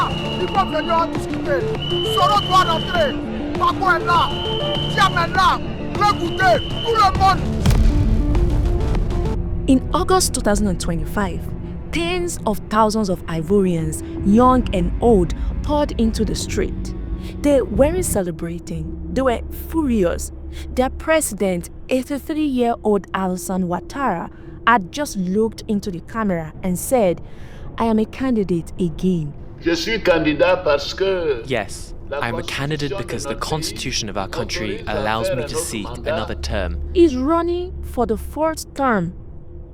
là, il faut venir en discuter. Soro doit rentrer. Pako est là. Diam est là. Écoutez, tout le monde. In August 2025, tens of thousands of Ivorians, young and old, poured into the street. They weren't celebrating, they were furious. Their president, 83-year-old Alassane Ouattara, had just looked into the camera and said, "I am a candidate again." Je suis candidat parce que Yes, I am a candidate because the constitution of our country allows me to seek another term. He's running for the fourth term.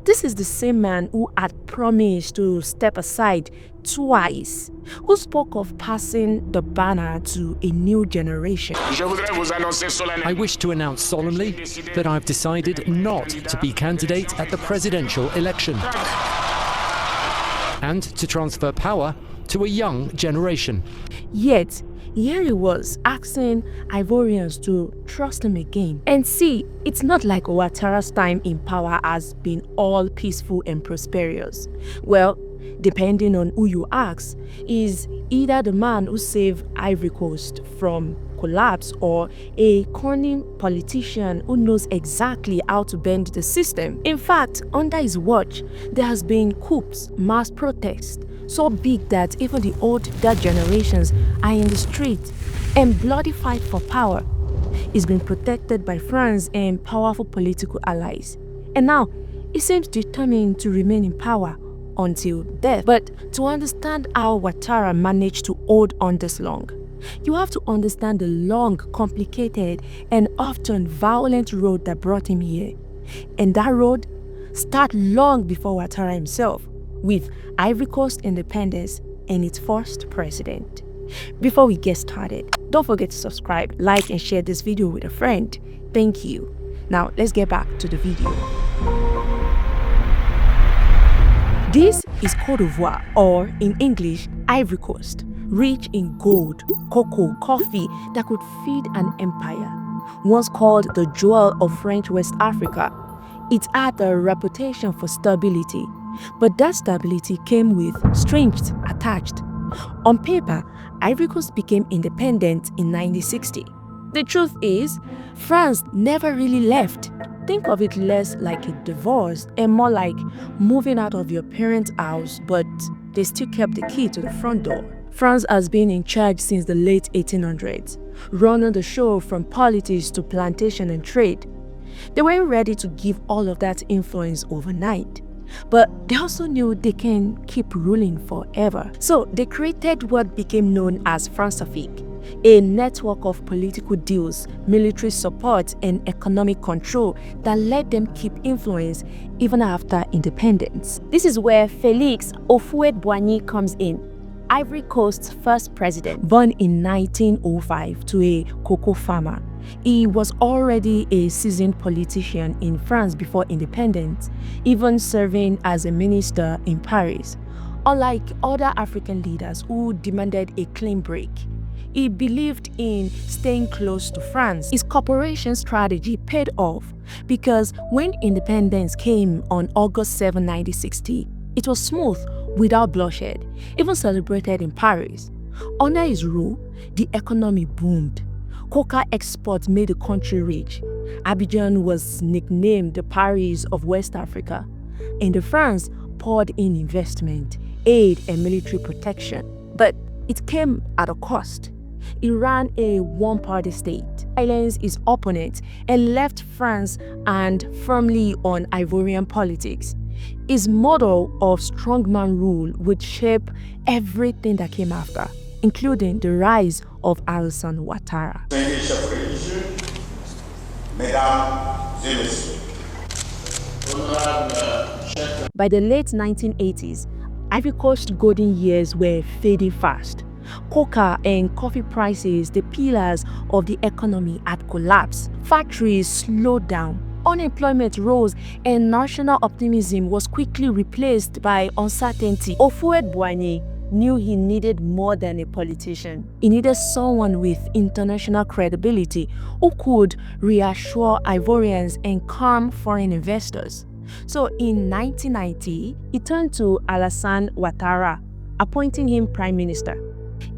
This is the same man who had promised to step aside twice, who spoke of passing the banner to a new generation. I wish to announce solemnly that I've decided not to be candidate at the presidential election and to transfer power to a young generation. Yet, here he was asking Ivorians to trust him again. And see, it's not like Ouattara's time in power has been all peaceful and prosperous. Well, depending on who you ask, is either the man who saved Ivory Coast from collapse or a cunning politician who knows exactly how to bend the system. In fact, under his watch, there has been coups, mass protests, so big that even the older generations are in the street, and bloody fight for power. He's been protected by France and powerful political allies. And now, he seems determined to remain in power until death. But to understand how Ouattara managed to hold on this long, you have to understand the long, complicated, and often violent road that brought him here. And that road started long before Ouattara himself, with Ivory Coast independence and its first president. Before we get started, don't forget to subscribe, like, and share this video with a friend. Thank you. Now, let's get back to the video. This is Côte d'Ivoire, or in English, Ivory Coast, rich in gold, cocoa, coffee that could feed an empire. Once called the jewel of French West Africa, it had a reputation for stability, but that stability came with strings attached. On paper, Ivory Coast became independent in 1960. The truth is, France never really left. Think of it less like a divorce and more like moving out of your parents' house, but they still kept the key to the front door. France has been in charge since the late 1800s, running the show from politics to plantation and trade. They weren't ready to give all of that influence overnight, but they also knew they can keep ruling forever. So they created what became known as Françafrique, a network of political deals, military support, and economic control that let them keep influence even after independence. This is where Félix Houphouët-Boigny comes in, Ivory Coast's first president. Born in 1905 to a cocoa farmer, he was already a seasoned politician in France before independence, even serving as a minister in Paris. Unlike other African leaders who demanded a clean break, he believed in staying close to France. His cooperation strategy paid off because when independence came on August 7, 1960, it was smooth without bloodshed, even celebrated in Paris. Under his rule, the economy boomed. Coca exports made the country rich. Abidjan was nicknamed the Paris of West Africa. And France poured in investment, aid, and military protection. But it came at a cost. He ran a one-party state, silenced his opponents, and left France and firmly on Ivorian politics. His model of strongman rule would shape everything that came after, including the rise of Alassane Ouattara. By the late 1980s, Ivory Coast golden years were fading fast. Coca and coffee prices, the pillars of the economy, had collapsed. Factories slowed down. Unemployment rose and national optimism was quickly replaced by uncertainty. Houphouët-Boigny knew he needed more than a politician. He needed someone with international credibility who could reassure Ivorians and calm foreign investors. So in 1990, he turned to Alassane Ouattara, appointing him prime minister.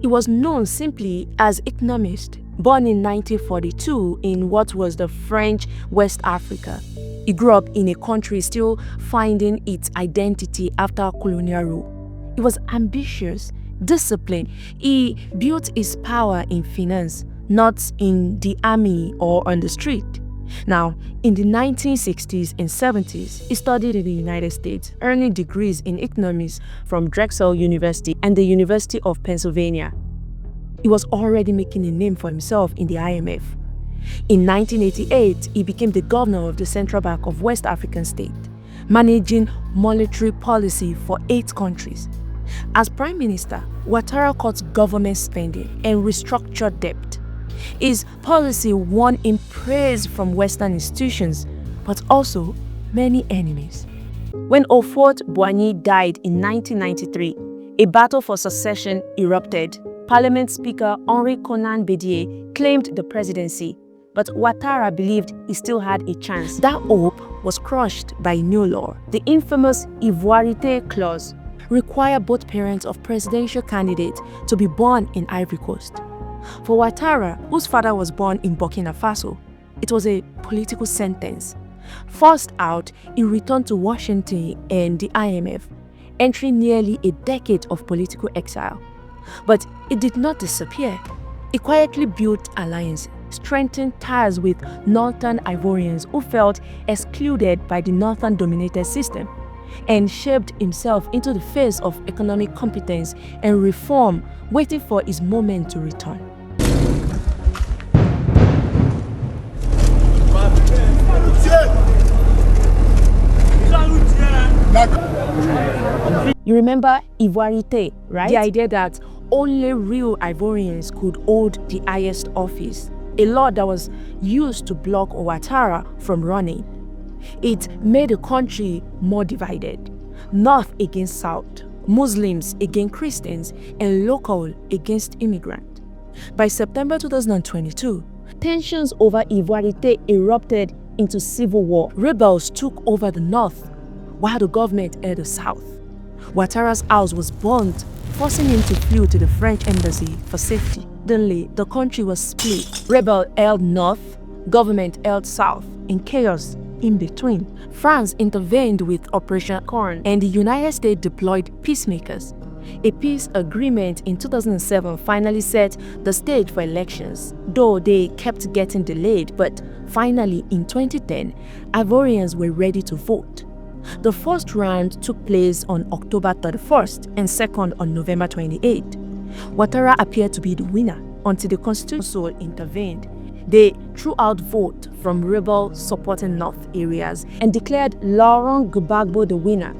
He was known simply as economist, born in 1942 in what was the French West Africa. He grew up in a country still finding its identity after colonial rule. He was ambitious, disciplined. He built his power in finance, not in the army or on the street. Now, in the 1960s and 70s, he studied in the United States, earning degrees in economics from Drexel University and the University of Pennsylvania. He was already making a name for himself in the IMF. In 1988, he became the governor of the Central Bank of West African State, managing monetary policy for 8 countries. As Prime Minister, Ouattara cut government spending and restructured debt. His policy won him praise from Western institutions, but also many enemies. When Houphouët-Boigny died in 1993, a battle for succession erupted. Parliament Speaker Henri Konan Bédié claimed the presidency, but Ouattara believed he still had a chance. That hope was crushed by a new law. The infamous Ivoirité clause required both parents of presidential candidates to be born in Ivory Coast. For Ouattara, whose father was born in Burkina Faso, it was a political sentence. Forced out, he returned to Washington and the IMF, entering nearly a decade of political exile. But it did not disappear. He quietly built alliances, strengthened ties with northern Ivorians who felt excluded by the northern-dominated system, and shaped himself into the face of economic competence and reform, waiting for his moment to return. You remember Ivoirité, right? The idea that only real Ivorians could hold the highest office, a law that was used to block Ouattara from running. It made the country more divided, North against South, Muslims against Christians, and local against immigrants. By September 2022, tensions over Ivoirité erupted into civil war. Rebels took over the North, while the government held the South. Ouattara's house was burned, forcing him to flee to the French embassy for safety. Suddenly, the country was split. Rebel held North, government held South, in chaos in between. France intervened with Operation Corn, and the United States deployed peacemakers. A peace agreement in 2007 finally set the stage for elections, though they kept getting delayed. But finally, in 2010, Ivorians were ready to vote. The first round took place on October 31st and second on November 28th. Ouattara appeared to be the winner until the Constitutional Council intervened. They threw out votes from rebel supporting North areas and declared Laurent Gbagbo the winner.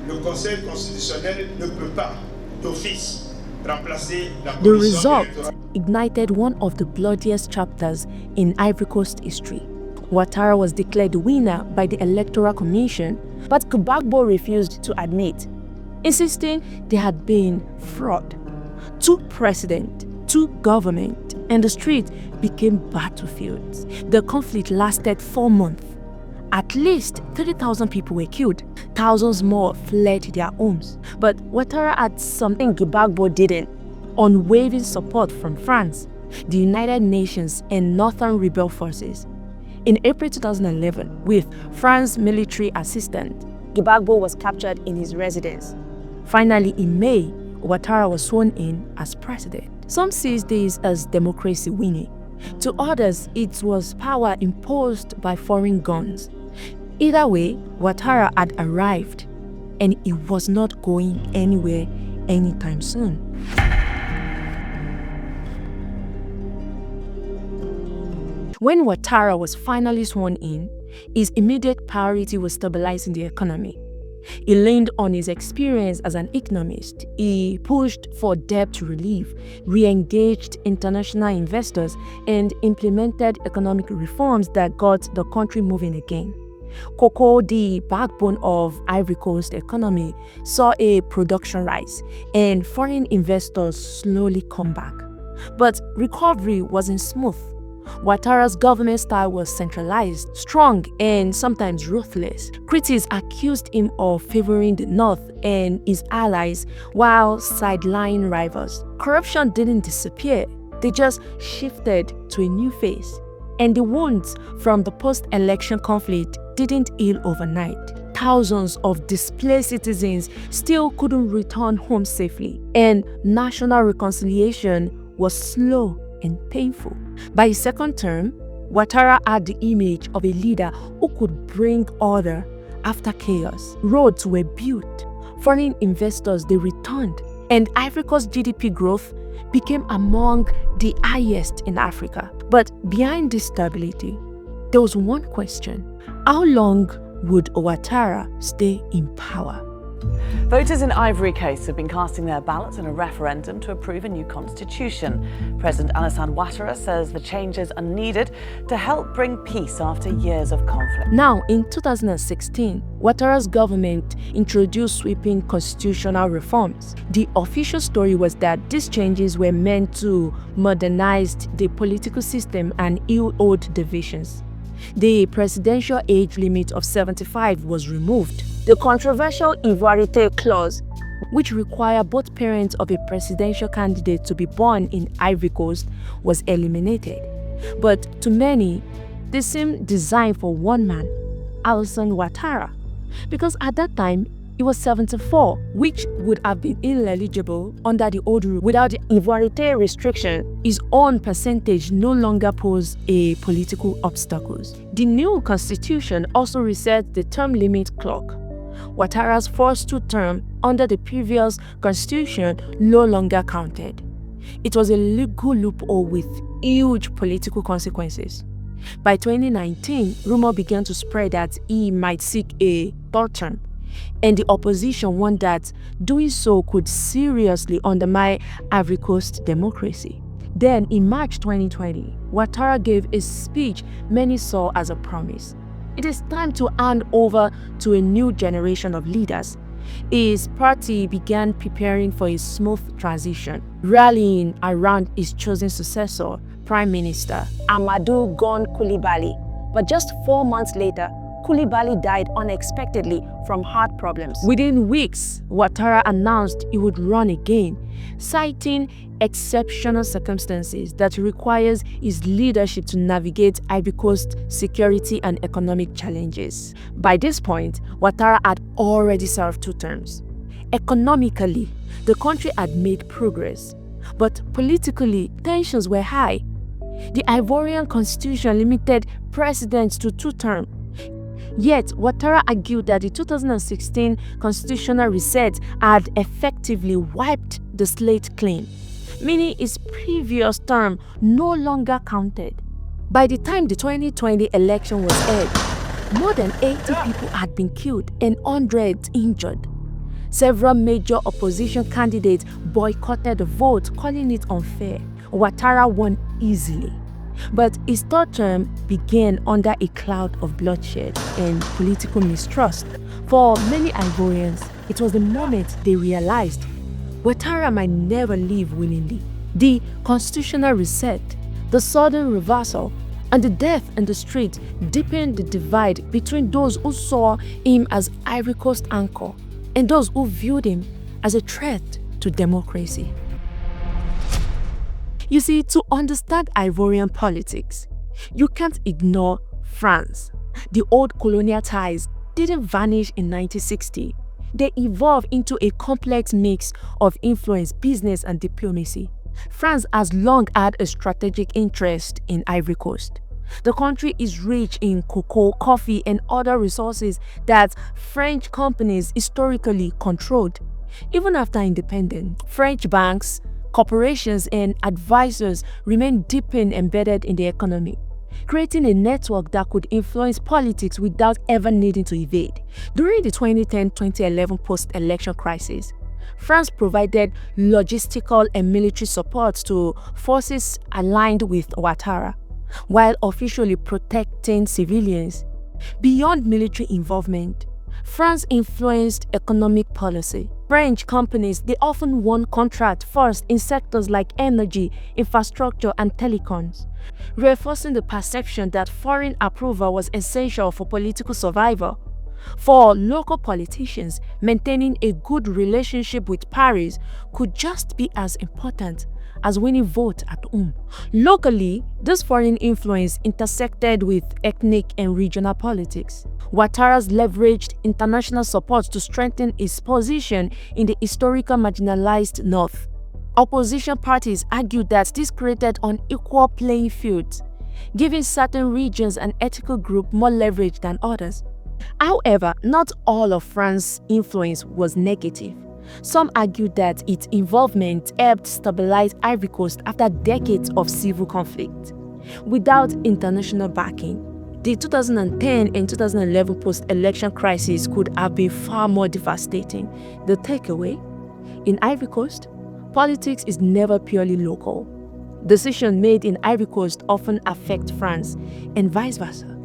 Le Conseil constitutionnel ne peut pas, d'office, remplacer la The commission result électorale. ignited one of the bloodiest chapters in Ivory Coast history. Ouattara was declared the winner by the Electoral Commission, but Gbagbo refused to admit, insisting there had been fraud. 2 presidents, 2 governments, and the street became battlefields. The conflict lasted 4 months. At least 30,000 people were killed. Thousands more fled their homes. But Ouattara had something Gbagbo didn't: unwavering support from France, the United Nations, and northern rebel forces. In April 2011, with France's military assistance, Gbagbo was captured in his residence. Finally, in May, Ouattara was sworn in as president. Some see this as democracy winning. To others, it was power imposed by foreign guns. Either way, Ouattara had arrived, and he was not going anywhere anytime soon. When Ouattara was finally sworn in, his immediate priority was stabilizing the economy. He leaned on his experience as an economist. He pushed for debt relief, re-engaged international investors, and implemented economic reforms that got the country moving again. Cocoa, the backbone of Ivory Coast economy, saw a production rise, and foreign investors slowly come back. But recovery wasn't smooth. Ouattara's government style was centralized, strong, and sometimes ruthless. Critics accused him of favoring the North and his allies while sidelining rivals. Corruption didn't disappear, they just shifted to a new phase. And the wounds from the post-election conflict didn't heal overnight. Thousands of displaced citizens still couldn't return home safely, and national reconciliation was slow and painful. By his second term, Ouattara had the image of a leader who could bring order after chaos. Roads were built, foreign investors they returned, and Ivory Coast GDP growth became among the highest in Africa. But behind this stability, there was one question: how long would Ouattara stay in power? Voters in Ivory Coast have been casting their ballots in a referendum to approve a new constitution. President Alassane Ouattara says the changes are needed to help bring peace after years of conflict. Now, in 2016, Ouattara's government introduced sweeping constitutional reforms. The official story was that these changes were meant to modernize the political system and heal old divisions. The presidential age limit of 75 was removed. The controversial Ivory clause, which required both parents of a presidential candidate to be born in Ivory Coast, was eliminated. But to many, they seemed designed for one man, Alassane Ouattara, because at that time he was 74, which would have been ineligible under the old rule. Without the Ivory restriction, his own percentage no longer posed a political obstacles. The new constitution also reset the term limit clock. Ouattara's first two terms under the previous constitution no longer counted. It was a legal loophole with huge political consequences. By 2019, rumor began to spread that he might seek a third term, and the opposition warned that doing so could seriously undermine Ivory Coast democracy. Then, in March 2020, Ouattara gave a speech many saw as a promise. It is time to hand over to a new generation of leaders. His party began preparing for a smooth transition, rallying around his chosen successor, Prime Minister Ouattara Gone. But just 4 months later, Coulibaly died unexpectedly from heart problems. Within weeks, Ouattara announced he would run again, citing exceptional circumstances that requires his leadership to navigate Ivory Coast security and economic challenges. By this point, Ouattara had already served 2 terms. Economically, the country had made progress, but politically, tensions were high. The Ivorian constitution limited presidents to 2 terms. Yet, Ouattara argued that the 2016 constitutional reset had effectively wiped the slate clean, meaning his previous term no longer counted. By the time the 2020 election was held, more than 80 people had been killed and hundreds injured. Several major opposition candidates boycotted the vote, calling it unfair. Ouattara won easily. But his third term began under a cloud of bloodshed and political mistrust. For many Ivorians, it was the moment they realized Ouattara might never leave willingly. The constitutional reset, the sudden reversal, and the death in the street deepened the divide between those who saw him as Ivory Coast anchor and those who viewed him as a threat to democracy. You see, to understand Ivorian politics, you can't ignore France. The old colonial ties didn't vanish in 1960. They evolved into a complex mix of influence, business, and diplomacy. France has long had a strategic interest in Ivory Coast. The country is rich in cocoa, coffee, and other resources that French companies historically controlled. Even after independence, French banks, corporations, and advisors remain deeply embedded in the economy, creating a network that could influence politics without ever needing to evade. During the 2010-2011 post-election crisis, France provided logistical and military support to forces aligned with Ouattara, while officially protecting civilians. Beyond military involvement, France influenced economic policy. French companies, they often won contracts first in sectors like energy, infrastructure, and telecoms, reinforcing the perception that foreign approval was essential for political survival. For local politicians, maintaining a good relationship with Paris could just be as important as winning votes at home. Locally, this foreign influence intersected with ethnic and regional politics. Ouattara's leveraged international support to strengthen his position in the historical marginalized north. Opposition parties argued that this created unequal playing fields, giving certain regions and ethnic groups more leverage than others. However, not all of France's influence was negative. Some argued that its involvement helped stabilize Ivory Coast after decades of civil conflict. Without international backing, the 2010 and 2011 post-election crisis could have been far more devastating. The takeaway? In Ivory Coast, politics is never purely local. Decisions made in Ivory Coast often affect France, and vice versa.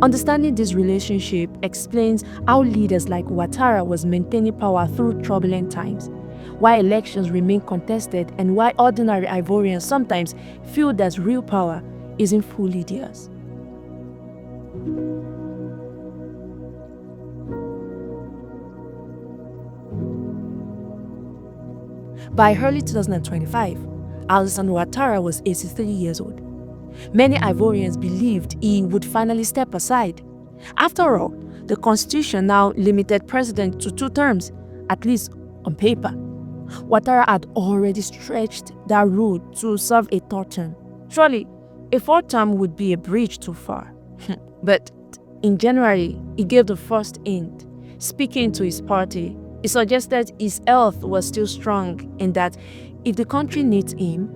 Understanding this relationship explains how leaders like Ouattara was maintaining power through turbulent times, why elections remain contested, and why ordinary Ivorians sometimes feel that real power isn't fully theirs. By early 2025, Alassane Ouattara was 83 years old. Many Ivorians believed he would finally step aside. After all, the constitution now limited president to 2 terms, at least on paper. Ouattara had already stretched that rule to serve a 3rd term. Surely, a 4th term would be a bridge too far. But in January, he gave the first hint. Speaking to his party, he suggested his health was still strong and that if the country needs him,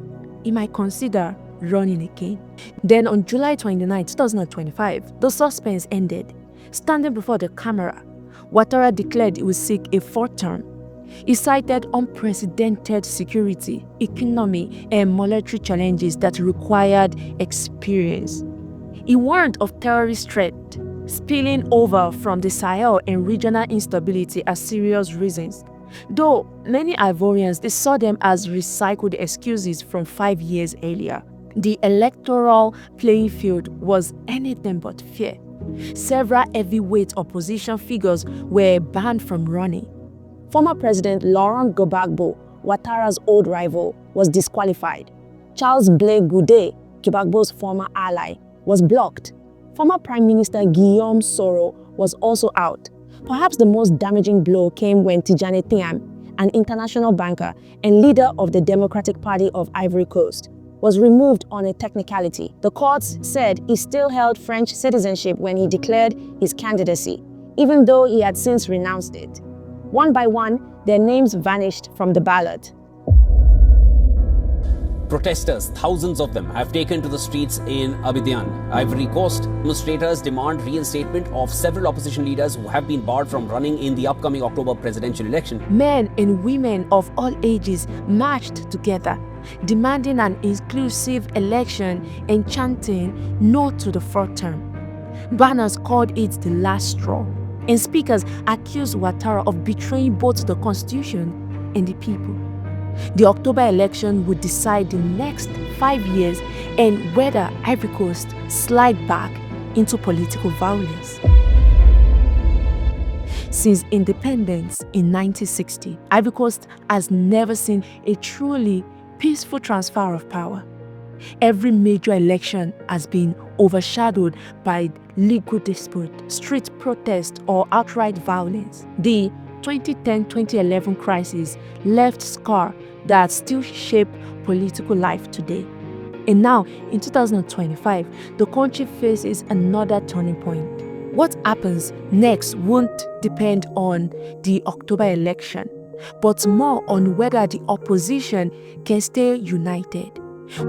he might consider running again. Then on July 29, 2025, the suspense ended. Standing before the camera, Ouattara declared he would seek a 4th term. He cited unprecedented security, economy, and military challenges that required experience. He warned of terrorist threat spilling over from the Sahel and regional instability as serious reasons. Though many Ivorians, they saw them as recycled excuses from 5 years earlier. The electoral playing field was anything but fair. Several heavyweight opposition figures were banned from running. Former President Laurent Gbagbo, Ouattara's old rival, was disqualified. Charles Blé Goudé, Gbagbo's former ally, was blocked. Former Prime Minister Guillaume Soro was also out. Perhaps the most damaging blow came when Tidjane Thiam, an international banker and leader of the Democratic Party of Ivory Coast, was removed on a technicality. The courts said he still held French citizenship when he declared his candidacy, even though he had since renounced it. One by one, their names vanished from the ballot. Protesters, thousands of them, have taken to the streets in Abidjan, Ivory Coast. Demonstrators demand reinstatement of several opposition leaders who have been barred from running in the upcoming October presidential election. Men and women of all ages marched together, demanding an inclusive election and chanting "No to the 4th term." Banners called it the last straw, and speakers accused Ouattara of betraying both the constitution and the people. The October election would decide the next 5 years and whether Ivory Coast slide back into political violence. Since independence in 1960, Ivory Coast has never seen a truly peaceful transfer of power. Every major election has been overshadowed by legal dispute, street protest, or outright violence. The 2010-2011 crisis left scars that still shape political life today. And now, in 2025, the country faces another turning point. What happens next won't depend on the October election, but more on whether the opposition can stay united,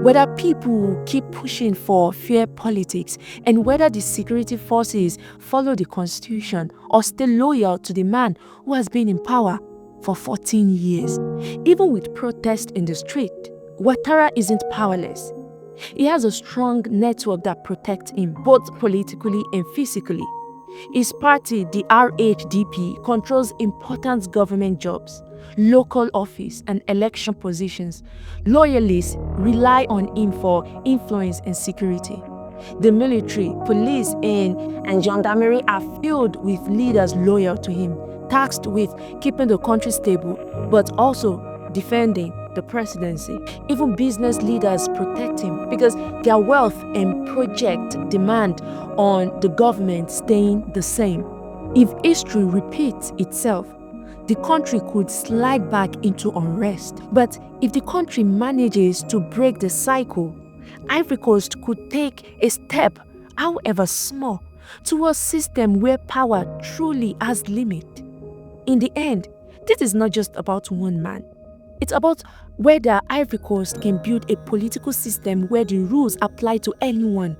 whether people keep pushing for fair politics, and whether the security forces follow the constitution or stay loyal to the man who has been in power for 14 years. Even with protests in the street, Ouattara isn't powerless. He has a strong network that protects him, both politically and physically. His party, the RHDP, controls important government jobs, local office, and election positions. Loyalists rely on him for influence and security. The military, police, and gendarmerie are filled with leaders loyal to him, tasked with keeping the country stable, but also defending the presidency. Even business leaders protect him because their wealth and project demand on the government staying the same. If history repeats itself, the country could slide back into unrest. But if the country manages to break the cycle, Ivory Coast could take a step, however small, towards a system where power truly has limit. In the end, this is not just about one man. It's about whether Ivory Coast can build a political system where the rules apply to anyone,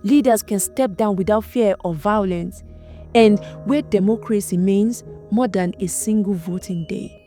leaders can step down without fear of violence, and where democracy means more than a single voting day.